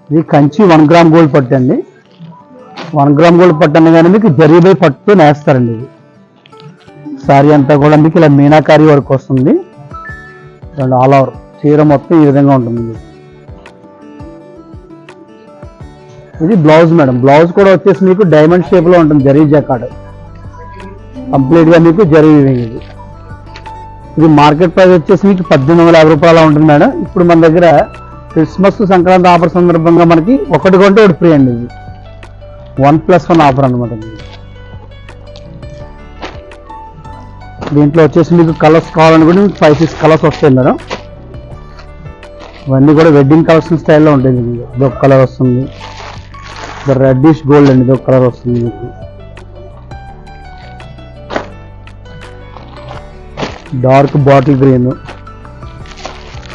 ఇది Kanchi 1 gram gold పట్టు అండి. 1 గ్రామ్ గోల్డ్ పట్టు అనగానే మీకు జరీబై పట్టుతో నేస్తారండి. ఇది సారీ అంతా కూడా మీకు ఇలా మీనాకారి వర్క్ వస్తుంది. ఆల్ ఓవర్ చీర మొత్తం ఈ విధంగా ఉంటుంది. ఇది బ్లౌజ్ మేడం. బ్లౌజ్ కూడా వచ్చేసి మీకు డైమండ్ షేప్ లో ఉంటుంది. జరీ జకాడ్ కంప్లీట్ గా మీకు జరీ వీవింగ్. ఇది మార్కెట్ ప్రైస్ వచ్చేసి మీకు 1850 రూపాయలు ఉంటుంది మేడం. ఇప్పుడు మన దగ్గర క్రిస్మస్ సంక్రాంతి ఆఫర్ సందర్భంగా మనకి ఒకటి కొంటే ఒకటి ఫ్రీ అండి. ఇది 1+1 ఆఫర్ అనమాట. దీంట్లో వచ్చేసి మీకు కలర్స్ కావాలనుకుంటే 5-6 కలర్స్ వస్తాయి మేడం. ఇవన్నీ కూడా వెడ్డింగ్ కలర్స్ స్టైల్లో ఉంటాయి. ఇది ఒక కలర్ వస్తుంది, రెడ్డిష్ గోల్డ్ అండి. ఇది ఒక కలర్ వస్తుంది మీకు. డార్క్ బాటిల్ గ్రీన్,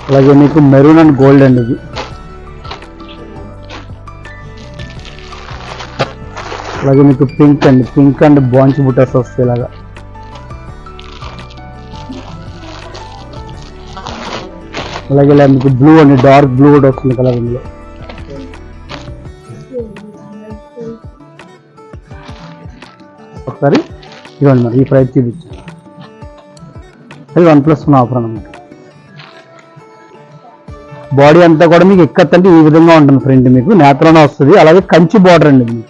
అలాగే మీకు మెరూన్ అండ్ గోల్డ్ అండి. ఇది అలాగే మీకు పింక్ అండి. పింక్ అండ్ బాంచ్ బుటర్స్ వస్తాయి ఇలాగా. అలాగే ఇలా మీకు బ్లూ అండి, డార్క్ బ్లూ కూడా వస్తుంది కలర్ ఇందులో. ఒకసారి ఇవ్వండి మరి ఈ ప్రైస్ చూపించాను. అది 1+1 ఆఫర్ అన్నమాట. బాడీ అంతా కూడా మీకు ఎక్కత్తంటే ఈ విధంగా ఉంటుంది. ఫ్రంట్ మీకు నేతలోనే వస్తుంది. అలాగే కంచి బార్డర్ అండి. ఇది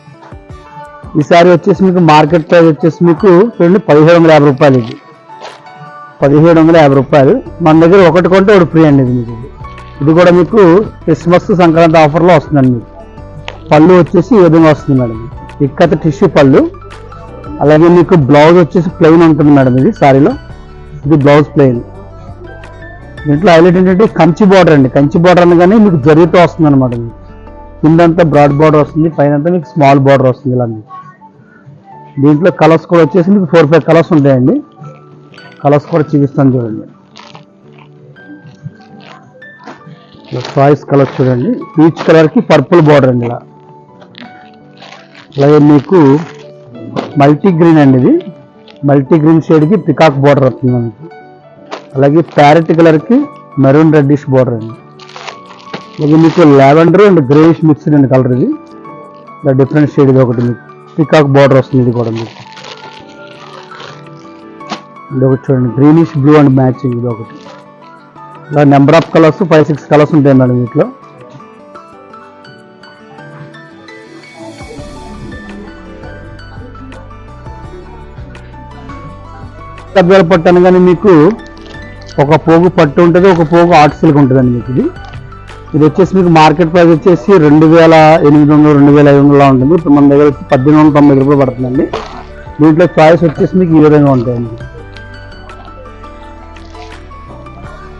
ఈ సారీ వచ్చేసి మీకు మార్కెట్ ప్రైస్ వచ్చేసి మీకు 1750 రూపాయలు. ఇది 1750 రూపాయలు. మన దగ్గర ఒకటి కొంటే ఒకటి ఫ్రీ అండి. ఇది మీకు ఇది కూడా మీకు క్రిస్మస్ సంక్రాంతి ఆఫర్లో వస్తుందండి. మీకు పళ్ళు వచ్చేసి ఈ విధంగా వస్తుంది మేడం. ఇక్కత టిష్యూ పళ్ళు. అలాగే మీకు బ్లౌజ్ వచ్చేసి ప్లెయిన్ ఉంటుంది మేడం. ఇది సారీలో ఇది బ్లౌజ్ ప్లెయిన్. దీంట్లో హైలైట్ ఏంటంటే కంచి బార్డర్ అండి. కంచి బార్డర్ అనగానే మీకు జరీతో వస్తుంది అనమాట. కిందంతా బ్రాడ్ బార్డర్ వస్తుంది, పైన అంతా మీకు స్మాల్ బార్డర్ వస్తుంది ఇలా. దీంట్లో కలర్స్ కూడా వచ్చేసి మీకు 4-5 కలర్స్ ఉంటాయండి. కలర్స్ కూడా చూపిస్తాను చూడండి. చాయిస్ కలర్ చూడండి. పీచ్ కలర్కి పర్పుల్ బార్డర్ అండి ఇలా. అలాగే మీకు మల్టీ గ్రీన్ అండి. ఇది మల్టీ గ్రీన్ షేడ్కి పికాక్ బార్డర్ వస్తుంది మనకి. అలాగే ప్యారెట్ కలర్కి మెరూన్ రెడ్డిష్ బార్డర్ అండి. అలాగే మీకు లావెండర్ అండ్ గ్రేయిష్ మిక్స్డ్ అండి కలర్. ఇది ఇలా డిఫరెంట్ షేడ్. ఇది ఒకటి మీకు పికాక్ బార్డర్ వస్తుంది. ఇది కూడా మీకు ఇది ఒకటి చూడండి, గ్రీనిష్ బ్లూ అండ్ మ్యాచింగ్. ఇది ఒకటి ఇలా నెంబర్ ఆఫ్ కలర్స్ 5-6 కలర్స్ ఉంటాయి మేడం వీటిలో. పెద్దల పట్టు అనగానే మీకు ఒక పోగు పట్టు ఉంటుంది, ఒక పోగు ఆర్ట్ సిల్క్ ఉంటుందండి మీకు. ఇది వచ్చేసి మీకు మార్కెట్ ప్రైస్ వచ్చేసి 2800-2500 ఉంటుంది. ఇప్పుడు మన దగ్గర 1890 రూపాయలు పడుతుందండి. దీంట్లో చాయిస్ వచ్చేసి మీకు ఈ విధంగా ఉంటాయండి.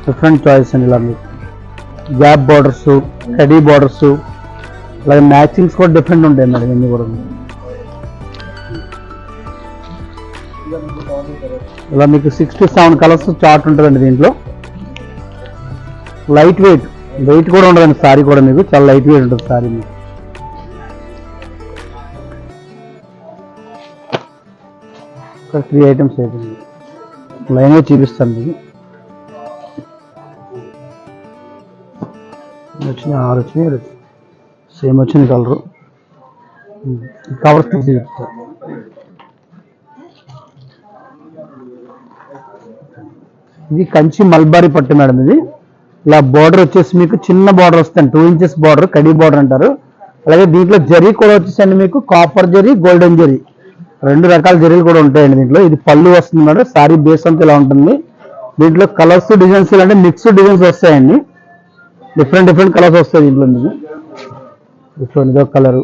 డిఫరెంట్ చాయిస్ అండి. ఇలా మీకు గ్యాప్ బార్డర్స్, కడీ బార్డర్స్, అలాగే మ్యాచింగ్స్ కూడా డిఫరెంట్ ఉంటాయి మేడం. ఇవన్నీ కూడా ఇలా మీకు 6-7 కలర్స్ చార్ట్ ఉంటుందండి. దీంట్లో లైట్ వెయిట్ కూడా ఉండదండి. సారీ కూడా మీకు చాలా లైట్ వెయిట్ ఉంటుంది సారీ మీకు. ఒక 3 ఐటమ్స్ అయిపోయింది. లైన్గా చూపిస్తాను మీకు. వచ్చినాయి 6 వచ్చినాయి. సేమ్ వచ్చింది కలరు. కవర్స్ చూపిస్తాను. ఇది కంచి మల్బారీ పట్టు మేడం. ఇది ఇలా బార్డర్ వచ్చేసి మీకు చిన్న బార్డర్ వస్తుంది, 2 ఇంచెస్ బార్డర్, కడీ బార్డర్ అంటారు. అలాగే దీంట్లో జరీ కూడా వచ్చేసండి మీకు కాపర్ జరీ, గోల్డెన్ జరీ, 2 రకాల జరీలు కూడా ఉంటాయండి దీంట్లో. ఇది పళ్ళు వస్తుంది మేడం. సారీ బేస్ అంతా ఇలా ఉంటుంది. దీంట్లో కలర్స్ డిజైన్స్ అంటే మిక్స్డ్ డిజైన్స్ వస్తాయండి. డిఫరెంట్ కలర్స్ వస్తాయి దీంట్లో మీకు. ఇదొక కలరు,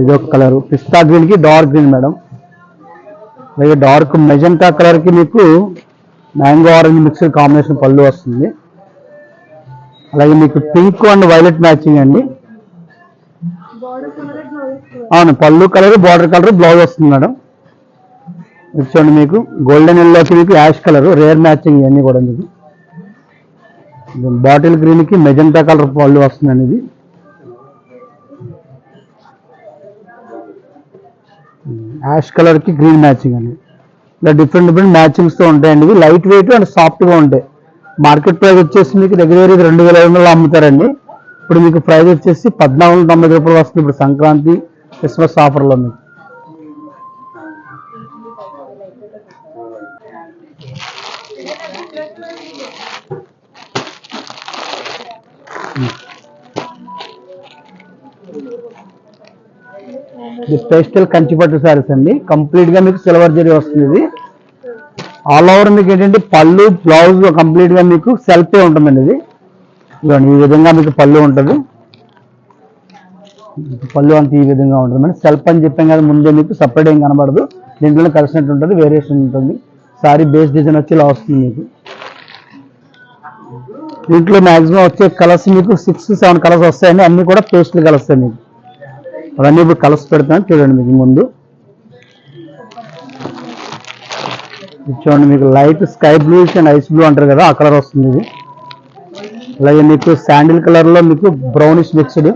ఇదొక కలరు పిస్తా గ్రీన్కి డార్క్ గ్రీన్ మేడం. అలాగే డార్క్ మెజెంటా కలర్కి మీకు మ్యాంగో ఆరెంజ్ మిక్స్డ్ కాంబినేషన్ పళ్ళు వస్తుంది. అలాగే మీకు పింక్ అండ్ వైలెట్ మ్యాచింగ్ అండి. అవును, పళ్ళు కలర్, బార్డర్ కలర్, బ్లౌజ్ వస్తుంది మేడం. చూడండి మీకు గోల్డెన్ ఎల్లోకి మీకు యాష్ కలర్, రేర్ మ్యాచింగ్ ఇవన్నీ కూడా మీకు. బాటిల్ గ్రీన్కి మెజెంటా కలర్ పళ్ళు వస్తుందండి. ఇది యాష్ కలర్కి గ్రీన్ మ్యాచింగ్ అండి. ఇలా డిఫరెంట్ మ్యాచింగ్స్తో ఉంటాయండి. ఇవి లైట్ వెయిట్ అండ్ సాఫ్ట్గా ఉంటాయి. మార్కెట్ ప్రైస్ వచ్చేసి మీకు దగ్గర 2,500 అమ్ముతారండి. ఇప్పుడు మీకు ప్రైస్ వచ్చేసి 1,490 రూపాయలు వస్తుంది. ఇప్పుడు సంక్రాంతి క్రిస్మస్ ఆఫర్లో మీకు. ఇది పేస్టల్ కంచిపట్టు శారీస్ అండి. కంప్లీట్ గా మీకు సిల్వర్ జరీ వస్తుంది. ఇది ఆల్ ఓవర్ మీకు ఏంటంటే పళ్ళు బ్లౌజ్ కంప్లీట్ గా మీకు సెల్ఫే ఉంటుందండి. ఇది ఈ విధంగా మీకు పళ్ళు ఉంటుంది. పళ్ళు అంతా ఈ విధంగా ఉంటుంది అండి. సెల్ఫ్ అని చెప్పాం కదా ముందే, మీకు సపరేట్ ఏం కనబడదు. దీంట్లోనే కలిసినట్టు ఉంటుంది, వేరియేషన్ ఉంటుంది. సారీ బేస్ డిజైన్ వచ్చి ఇలా వస్తుంది మీకు. దీంట్లో మ్యాక్సిమం వచ్చే కలర్స్ మీకు 6-7 కలర్స్ వస్తాయండి. అన్ని కూడా పేస్టల్ కలర్స్ మీకు. అవన్నీ ఇప్పుడు కలర్స్ పెడతాను చూడండి. మీకు ముందు చూడండి, మీకు light sky blue and ice blue అంటారు కదా, ఆ కలర్ వస్తుంది ఇది. అలాగే మీకు శాండిల్ కలర్ లో మీకు బ్రౌనిష్ మిక్స్డ్,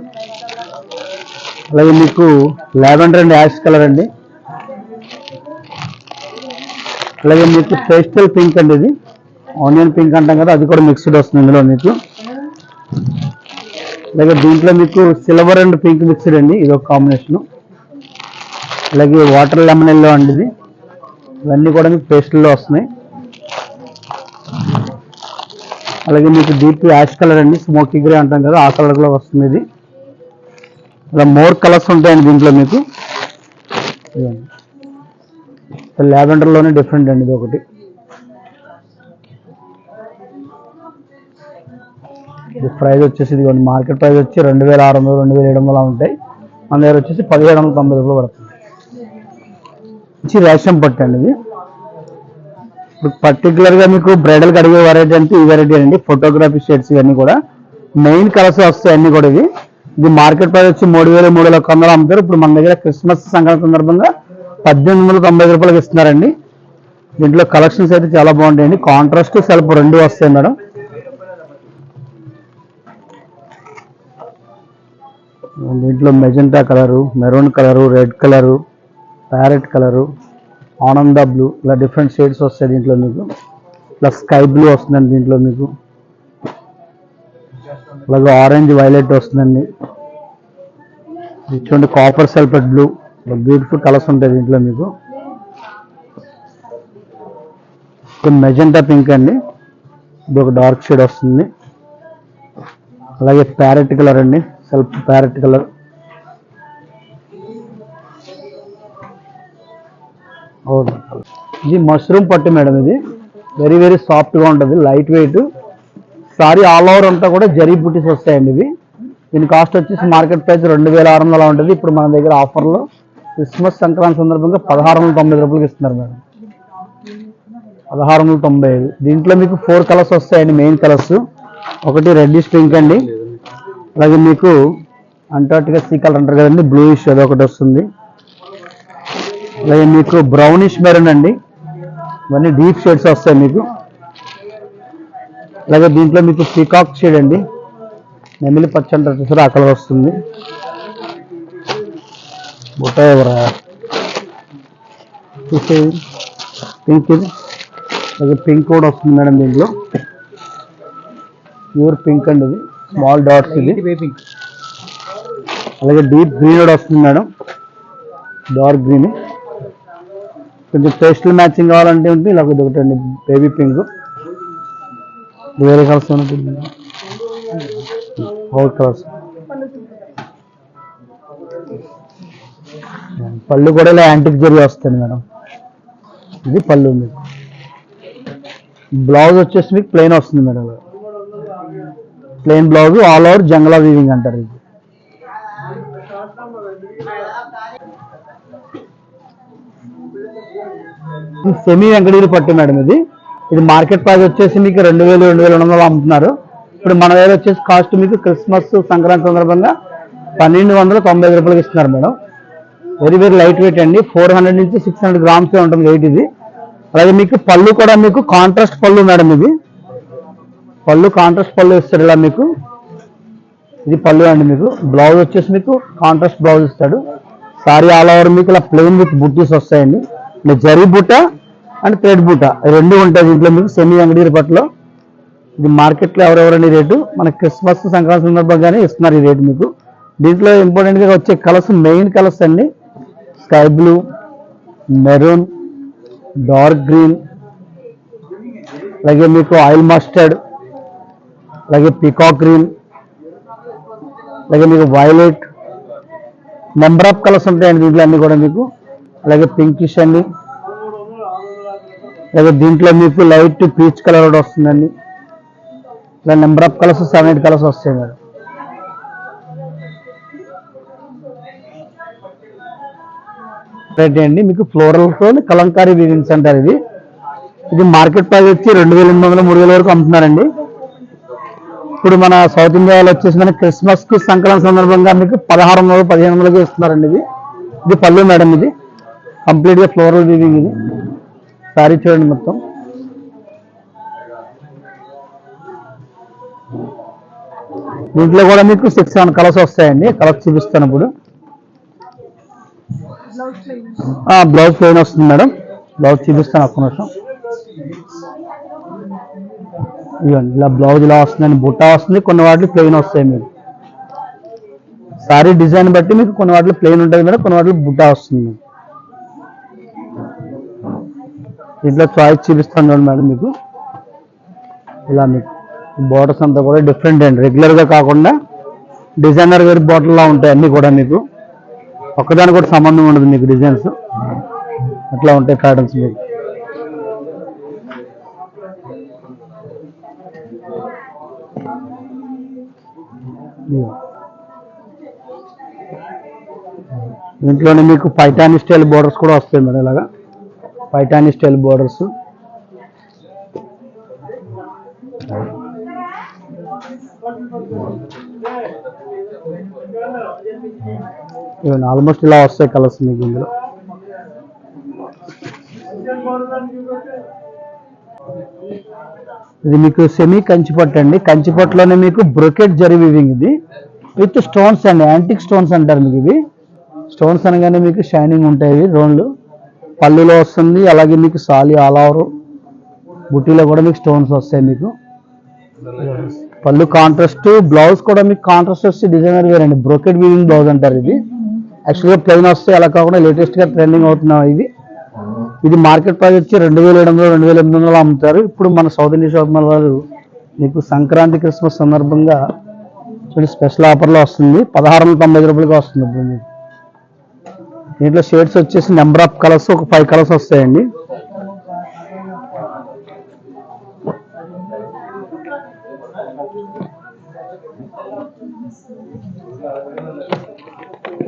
అలాగే మీకు లావెండర్ అండ్ యాష్ కలర్ అండి. అలాగే మీకు పేస్టల్ పింక్ అండి, ఇది ఆనియన్ పింక్ అంటాం కదా, అది కూడా మిక్స్డ్ వస్తుంది ఇందులో మీకు. అలాగే దీంట్లో మీకు సిల్వర్ అండ్ పింక్ మిక్స్డ్ అండి, ఇది ఒక కాంబినేషన్. అలాగే వాటర్ లెమన్ ఎల్లో అండి ఇది. ఇవన్నీ కూడా మీకు పేస్టల్లో వస్తున్నాయి. అలాగే మీకు డీప్ యాష్ కలర్ అండి, స్మోకీ గ్రే అంటాం కదా, ఆ కలర్ లో వస్తుంది ఇది. ఇలా మోర్ కలర్స్ ఉంటాయండి దీంట్లో మీకు. లావెండర్ లోనే డిఫరెంట్ అండి ఇది ఒకటి. ఇది ప్రైస్ వచ్చేసి ఇది మార్కెట్ ప్రైస్ వచ్చి 2,600 2,700 ఉంటాయి. మన దగ్గర వచ్చేసి 1,790 రూపాయలు పడుతుంది. రేషం పట్టు అండి ఇది. ఇప్పుడు పర్టికులర్ గా మీకు బ్రైడల్ కి అడిగే వెరైటీ అంటే ఈ వెరైటీ అండి. ఫోటోగ్రఫీ షేడ్స్ ఇవన్నీ కూడా మెయిన్ కలర్స్ వస్తాయి అన్ని కూడా. ఇది మార్కెట్ ప్రైస్ వచ్చి 3,300 అమ్ముతారు. ఇప్పుడు మన దగ్గర క్రిస్మస్ సంక్రాంతి సందర్భంగా 1,890 రూపాయలకి ఇస్తున్నారండి. దీంట్లో కలెక్షన్స్ అయితే చాలా బాగుంటాయండి. కాంట్రాస్ట్ సెల్ఫ్ రెండు వస్తాయి మేడం. దీంట్లో magenta colour, maroon colour, red colour, parrot colour, ఆనంద బ్లూ, ఇలా డిఫరెంట్ షేడ్స్ వస్తాయి దీంట్లో మీకు. ప్లస్ స్కై బ్లూ వస్తుందండి దీంట్లో మీకు. అలాగే ఆరెంజ్ వైలెట్ వస్తుందండి. చూడండి copper sulphate blue, beautiful colours ఉంటాయి దీంట్లో మీకు. మెజెంటా పింక్ అండి, ఇది ఒక డార్క్ షేడ్ వస్తుంది. అలాగే ప్యారెట్ కలర్ అండి, సెల్ఫ్ ప్యారెట్ కలర్. ఇది మష్రూమ్ పట్టు మేడం. ఇది వెరీ వెరీ సాఫ్ట్ గా ఉంటుంది, light weight. Sorry all over అంతా కూడా జరీ బుటీస్ వస్తాయండి ఇవి. దీని కాస్ట్ వచ్చేసి మార్కెట్ ప్రైస్ 2,600 ఉంటుంది. ఇప్పుడు మన దగ్గర ఆఫర్లో క్రిస్మస్ సంక్రాంతి సందర్భంగా 1,690 రూపాయలకి ఇస్తున్నారు మేడం. 1,695. దీంట్లో మీకు 4 కలర్స్ వస్తాయండి, మెయిన్ కలర్స్. ఒకటి రెడ్డిష్ పింక్ అండి, అలాగే మీకు అంటార్టికా సీ కలర్ అంటారు కదండి, బ్లూయిష్ అది ఒకటి వస్తుంది. అలాగే మీకు బ్రౌనిష్ మెరూన్ అండి, ఇవన్నీ డీప్ షేడ్స్ వస్తాయి మీకు. అలాగే దీంట్లో మీకు పీకాక్ షేడ్ అండి, నెమిలి పచ్చ అంటారు చూసారు, ఆ కలర్ వస్తుంది. బుట్ట ఎవరా చూసేది పింక్, ఇది అలాగే పింక్ కూడా వస్తుంది మేడం. దీంట్లో ప్యూర్ పింక్ అండి, ఇది స్మాల్ డాట్స్ ఇది. అలాగే డీప్ గ్రీన్ కూడా వస్తుంది మేడం, డార్క్ గ్రీన్. కొంచెం పేస్టల్ మ్యాచింగ్ కావాలంటే ఉంటుంది, ఇలా ఇది ఒకటి అండి బేబీ పింక్. వేరే కలర్స్ ఉంటుంది, ఆల్ కలర్స్. పళ్ళు కూడా ఇలా యాంటిక్ జరీ వస్తుంది మేడం. ఇది పళ్ళు మీకు. బ్లౌజ్ వచ్చేసి మీకు ప్లెయిన్ వస్తుంది మేడం, ప్లెయిన్ బ్లౌజ్, ఆల్ ఓవర్ జంగలా వీవింగ్ అంటారు ఇది. సెమీ వెంకటగిరి పట్టు మేడం ఇది. ఇది మార్కెట్ ప్రైస్ వచ్చేసి మీకు 2,000 2,200 అమ్ముతున్నారు. ఇప్పుడు మన దగ్గర వచ్చేసి కాస్ట్ మీకు క్రిస్మస్ సంక్రాంతి సందర్భంగా 1,295 రూపాయలకి ఇస్తున్నారు madam. Very very light weight అండి, 400 నుంచి 600 గ్రామ్స్ ఉంటుంది వెయిట్ ఇది. అలాగే మీకు పళ్ళు కూడా మీకు కాంట్రాస్ట్ పళ్ళు మేడం. ఇది పళ్ళు కాంట్రాస్ట్ పళ్ళు ఇస్తాడు ఇలా మీకు. ఇది పళ్ళు అండి మీకు. బ్లౌజ్ వచ్చేసి మీకు కాంట్రాస్ట్ బ్లౌజ్ ఇస్తాడు. సారీ ఆల్ ఓవర్ మీకు ఇలా ప్లెయిన్ విత్ బుట్టీస్ వస్తాయండి. జరీ బుట్ట అండ్ థ్రెడ్ బుట్ట రెండు ఉంటాయి దీంట్లో మీకు సెమీ వెంకటగిరి పట్టులో. ఇది మార్కెట్లో ఎవరెవరని రేటు మన క్రిస్మస్ సంక్రాంతి సందర్భంగానే ఇస్తున్నారు ఈ రేటు మీకు. దీంట్లో ఇంపార్టెంట్గా వచ్చే కలర్స్ మెయిన్ కలర్స్ అండి, sky blue, maroon, dark green, అలాగే మీకు ఆయిల్ మస్టర్డ్, అలాగే పీకాక్ గ్రీన్, అలాగే మీకు వైలెట్, నెంబర్ ఆఫ్ కలర్స్ ఉంటాయండి దీంట్లో అన్ని కూడా మీకు. అలాగే పింకిష్ అండి, అలాగే దీంట్లో మీకు లైట్ పీచ్ కలర్ కూడా వస్తుందండి. ఇలా నెంబర్ ఆఫ్ కలర్స్ 7-8 కలర్స్ వస్తాయి మేడం. రైట్ అండి, మీకు ఫ్లోరల్తో కలంకారీ వీవింగ్స్ అంటారు ఇది. ఇది మార్కెట్ ప్రైస్ వచ్చి 2800-3000 వరకు అమ్ముతున్నారండి. ఇప్పుడు మన సౌత్ ఇండియాలో వచ్చేసి మన క్రిస్మస్ కి సంక్రాంతి సందర్భంగా మీకు 1600-1500 ఇస్తున్నారండి. ఇది పళ్ళు మేడం, ఇది కంప్లీట్ గా ఫ్లోరల్ వీవింగ్. ఇది సారీ చూడండి మొత్తం. దీంట్లో కూడా మీకు 6-7 కలర్స్ వస్తాయండి. కలర్స్ చూపిస్తాను ఇప్పుడు. బ్లౌజ్ ప్లెయిన్ వస్తుంది మేడం. బ్లౌజ్ చూపిస్తాను ఒక్క నిమిషం. ఇవ్వండి, ఇలా బ్లౌజ్ ఇలా వస్తుందండి, బుట్టా వస్తుంది, కొన్ని వాటిలో ప్లెయిన్ వస్తాయి మీకు. సారీ డిజైన్ బట్టి మీకు కొన్ని వాటిలో ప్లెయిన్ ఉంటుంది మేడం, కొన్ని వాటిలో బుట్టా వస్తుంది. దీంట్లో చాయిస్ చూపిస్తాను చూడండి మేడం మీకు. ఇలా మీకు బోర్డర్స్ అంతా కూడా డిఫరెంట్ అండి, రెగ్యులర్గా కాకుండా డిజైనర్ వేర్ బోర్డర్లా ఉంటాయి అన్నీ కూడా మీకు. ఒక్కదానికి కూడా సంబంధం ఉండదు మీకు, డిజైన్స్ అట్లా ఉంటాయి ప్యాటర్న్స్ మీకు. దీంట్లోనే మీకు పైఠానీ స్టైల్ బోర్డర్స్ కూడా వస్తాయి మేడం. ఇలాగా పైఠానీ స్టైల్ బోర్డర్స్. ఇవన్నీ ఆల్మోస్ట్ ఇలా వస్తాయి కలర్స్ మీకు ఇందులో. ఇది మీకు సెమీ కంచిపట్టు అండి. కంచిపట్టులోనే మీకు బ్రొకెట్ జరీ వీవింగ్ ఇది విత్ స్టోన్స్ అండి, యాంటిక్ స్టోన్స్ అంటారు మీకు. ఇవి స్టోన్స్ అనగానే మీకు షైనింగ్ ఉంటాయి. ఇవి రోన్లు పళ్ళులో వస్తుంది, అలాగే మీకు సాలి ఆల్ ఓవర్ బుట్టీలో కూడా మీకు స్టోన్స్ వస్తాయి మీకు. పళ్ళు కాంట్రాస్ట్, బ్లౌజ్ కూడా మీకు కాంట్రాస్ట్ వస్తే డిజైనర్ వేర్ అండి, బ్రోకెట్ వీవింగ్ బ్లౌజ్ అంటారు. ఇది యాక్చువల్గా ప్లెయిన్ వస్తాయి, అలా కాకుండా లేటెస్ట్గా ట్రెండింగ్ అవుతున్నాయి ఇవి. ఇది మార్కెట్ ప్రైస్ వచ్చి 2700-2800 అమ్ముతారు. ఇప్పుడు మన సౌత్ ఇండియా షాప్ వాళ్ళు మీకు సంక్రాంతి క్రిస్మస్ సందర్భంగా స్పెషల్ ఆఫర్లో వస్తుంది, 1690 రూపాయలకి వస్తుంది ఇప్పుడు మీకు. దీంట్లో షేడ్స్ వచ్చేసి నెంబర్ ఆఫ్ కలర్స్ ఒక 5 కలర్స్ వస్తాయండి.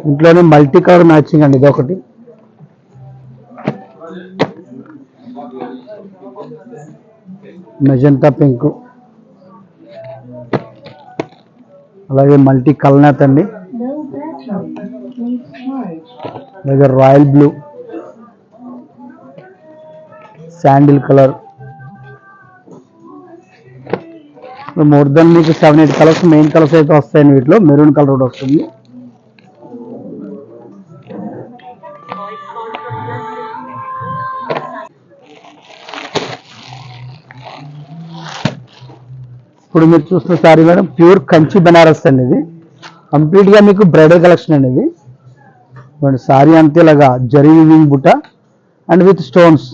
ఇంట్లోనే మల్టీ కలర్ మ్యాచింగ్ అండి, ఇది ఒకటి. మెజెంటా పింక్, అలాగే మల్టీ కల్నాథ్ అండి, అలాగే royal blue, sandal colour. More than మీకు 7-8 కలర్స్ మెయిన్ కలర్స్ అయితే వస్తాయండి. వీటిలో మెరూన్ కలర్ కూడా వస్తుంది. ఇప్పుడు మీరు చూస్తున్న sorry madam pure Kanchi Banaras అండి. ఇది కంప్లీట్గా మీకు బ్రైడల్ కలెక్షన్ అండి. ఇది సారీ అంతే ఇలాగా జరీ వీవింగ్ బుట్ట and with stones.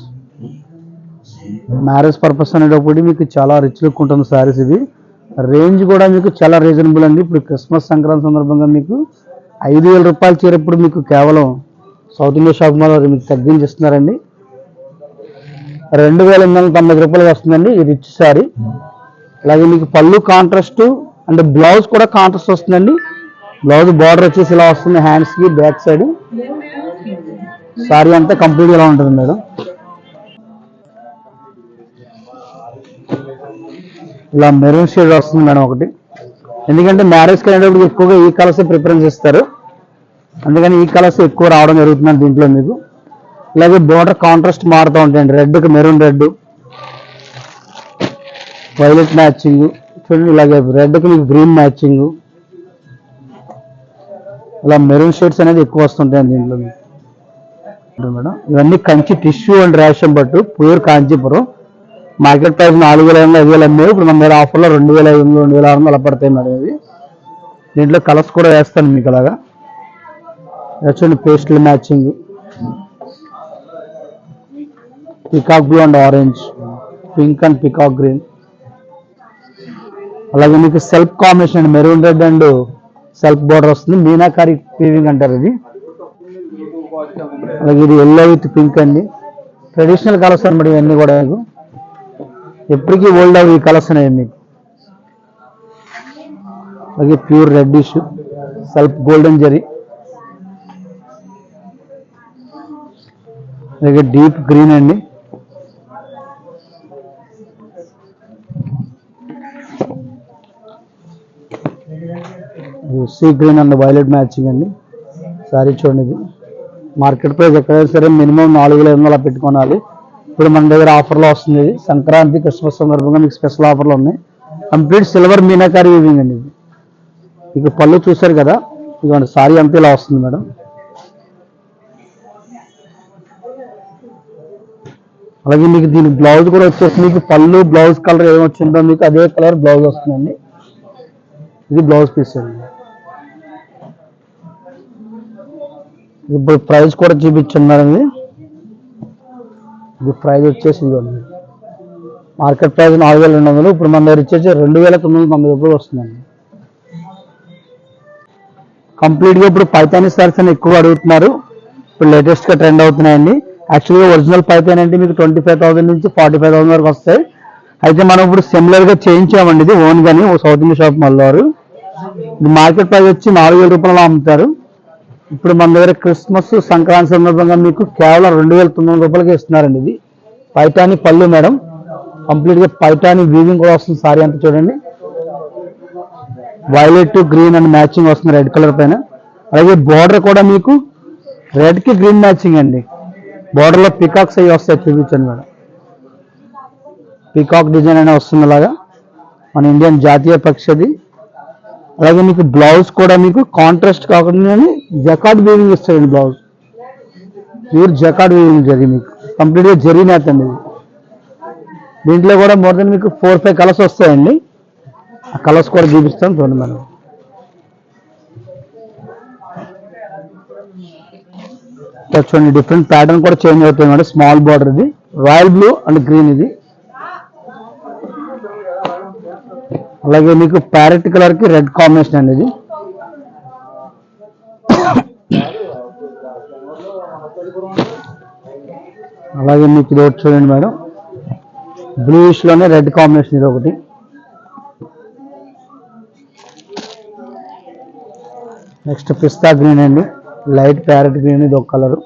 Marriage purpose అనేటప్పుడు మీకు చాలా రిచ్ లుక్ ఉంటుంది సారీస్. ఇవి రేంజ్ కూడా మీకు చాలా రీజనబుల్ అండి. ఇప్పుడు క్రిస్మస్ సంక్రాంతి సందర్భంగా మీకు 5000 రూపాయలు చీరప్పుడు మీకు కేవలం సౌత్ ఇండియా షాప్ మాల్ మీకు తగ్గించిస్తున్నారండి. 2890 రూపాయలు వస్తుందండి ఈ రిచ్ సారీ. అలాగే మీకు పళ్ళు కాంట్రాస్ట్ అండ్ బ్లౌజ్ కూడా కాంట్రాస్ట్ వస్తుందండి. బ్లౌజ్ బార్డర్ వచ్చేసి ఇలా వస్తుంది, హ్యాండ్స్ కి బ్యాక్ సైడ్. సారీ అంతా కంప్లీట్ ఇలా ఉంటుంది మేడం. ఇలా మెరూన్ షేడ్ వస్తుంది మేడం ఒకటి. ఎందుకంటే మ్యారేజ్కి వెళ్ళేటప్పుడు ఎక్కువగా ఈ కలర్స్ ప్రిఫరెన్స్ ఇస్తారు, అందుకని ఈ కలర్స్ ఎక్కువ రావడం జరుగుతుంది దీంట్లో మీకు. అలాగే బోర్డర్ కాంట్రాస్ట్ మారుతూ ఉంటాయండి, రెడ్కి మెరూన్ రెడ్, వైలెట్ మ్యాచింగ్ చూడండి. ఇలాగే రెడ్కి మీకు గ్రీన్ మ్యాచింగ్, ఇలా మెరూన్ షేడ్స్ అనేది ఎక్కువ వస్తుంటాయండి దీంట్లో మేడం. ఇవన్నీ కంచి టిష్యూ అండ్ రేషం పట్టు, ప్యూర్ కాంచీపురం. మార్కెట్ ప్రైస్ 4,500 అమ్మేవి, ఇప్పుడు మన దగ్గర ఆఫర్లో 2,500 2,600 అలా పడతాయి మేడం. ఇది దీంట్లో కలర్స్ కూడా వేస్తాను మీకు అలాగా. చూడండి pastel matching, peacock blue and orange, pink and peacock green. అలాగే మీకు సెల్ఫ్ కాంబినేషన్ అండి, maroon red and self border వస్తుంది, మీనాకారి వీవింగ్ అంటారు ఇది. అలాగే ఇది ఎల్లో విత్ పింక్ అండి, ట్రెడిషనల్ కలర్స్ అనమాట ఇవన్నీ కూడా. మీకు ఎప్పటికీ ఓల్డ్ అవి ఈ కలర్స్ అనేవి మీకు. అలాగే pure reddish, self golden zari, అలాగే డీప్ గ్రీన్ అండి, sea green and violet matching అండి. సారీ చూడండి, ఇది మార్కెట్ ప్రైస్ ఎక్కడైనా సరే మినిమం 4,500 అలా పెట్టుకోవాలి. ఇప్పుడు మన దగ్గర ఆఫర్లో వస్తుంది. ఇది సంక్రాంతి క్రిస్మస్ సందర్భంగా మీకు స్పెషల్ ఆఫర్లు ఉన్నాయి. కంప్లీట్ సిల్వర్ మీనాకారి వీవింగ్ అండి. ఇది మీకు పళ్ళు చూసారు కదా, ఇదిగోండి సారీ అంతా ఇలా వస్తుంది మేడం. అలాగే మీకు దీని బ్లౌజ్ కూడా వచ్చేసి మీకు పళ్ళు బ్లౌజ్ కలర్ ఏమి వచ్చిందో మీకు అదే కలర్ బ్లౌజ్ వస్తుందండి. ఇది బ్లౌజ్ పీస్ అండి. ఇప్పుడు ప్రైస్ కూడా చూపించున్నారండి. ఇది ప్రైస్ వచ్చేసి ఇదిగోండి, మార్కెట్ ప్రైస్ 4,200, ఇప్పుడు మన దగ్గర వచ్చేసి 2,990 వస్తుందండి. కంప్లీట్గా ఇప్పుడు పైతానీ సారీస్ అని ఎక్కువ అడుగుతున్నారు, ఇప్పుడు లేటెస్ట్గా ట్రెండ్ అవుతున్నాయండి. యాక్చువల్గా ఒరిజినల్ పైతానీ అంటే మీకు 25,000 నుంచి 45,000 వరకు వస్తాయి. అయితే మనం ఇప్పుడు సిమిలర్గా చేయించామండి, ఇది ఓన్ గానీ సౌత్ ఇండియా షాప్ మళ్ళీ. ఇది మార్కెట్ ప్రైస్ వచ్చి 4,000 రూపాయలు అమ్ముతారు. ఇప్పుడు మన దగ్గర క్రిస్మస్ సంక్రాంతి సందర్భంగా మీకు కేవలం 2,900 రూపాయలకి ఇస్తున్నారండి. ఇది పైతానీ పళ్ళు మేడం, కంప్లీట్గా పైతానీ వీవింగ్ కూడా వస్తుంది. సారీ అంతా చూడండి, వైలెట్ గ్రీన్ అండ్ మ్యాచింగ్ వస్తుంది రెడ్ కలర్ పైన. అలాగే బోర్డర్ కూడా మీకు రెడ్ కి గ్రీన్ మ్యాచింగ్ అండి. బోర్డర్ లో పికాక్స్ అవి వస్తాయి, చూపించండి మేడం. పికాక్ డిజైన్ అనే వస్తుంది అలాగా, మన ఇండియన్ జాతీయ పక్షిది. అలాగే మీకు బ్లౌజ్ కూడా మీకు కాంట్రాస్ట్ కాకుండా జకార్డ్ వీవింగ్ ఇస్తాయండి. Blouse pure jacquard weaving zari, మీకు కంప్లీట్గా జరీ నేత అండి. దీంట్లో కూడా మోర్ దెన్ మీకు 4-5 కలర్స్ వస్తాయండి. ఆ కలర్స్ కూడా చూపిస్తాను చూడండి మేడం. చూడండి డిఫరెంట్ ప్యాటర్న్ కూడా చేంజ్ అవుతుంది మేడం. స్మాల్ బార్డర్, ఇది రాయల్ బ్లూ అండ్ గ్రీన్ ఇది. అలాగే మీకు ప్యారెట్ కలర్ కి రెడ్ కాంబినేషన్ అండి ఇది. అలాగే మీకు ఇది ఒకటి చూడండి మేడం, బ్లూయిష్ లోనే రెడ్ కాంబినేషన్ ఇది ఒకటి. నెక్స్ట్ పిస్తా గ్రీన్ అండి, లైట్ ప్యారెట్ గ్రీన్ ఇది ఒక కలరు.